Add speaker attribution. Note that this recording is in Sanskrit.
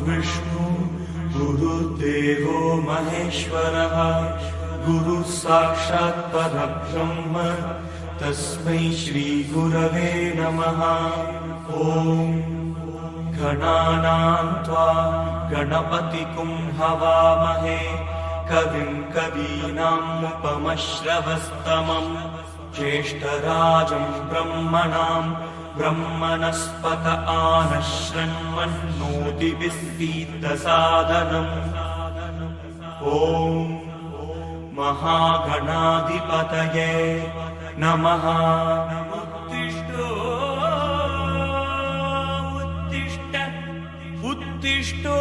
Speaker 1: गुरुर्विष्णु गुरुर्देवो महेश्वरः गुरुः साक्षात् परब्रह्म तस्मै श्री गुरवे नमः। ॐ गणानां त्वा गणपतिं हवामहे कविं कवीनाम् उपमश्रवस्तमम् ज्येष्ठराजं ब्रह्मणां ब्रह्मणस्पत आनश्रण्वन्नोतिभिः ॐ महागणाधिपतये नमः। उत्तिष्ठ उत्तिष्ठो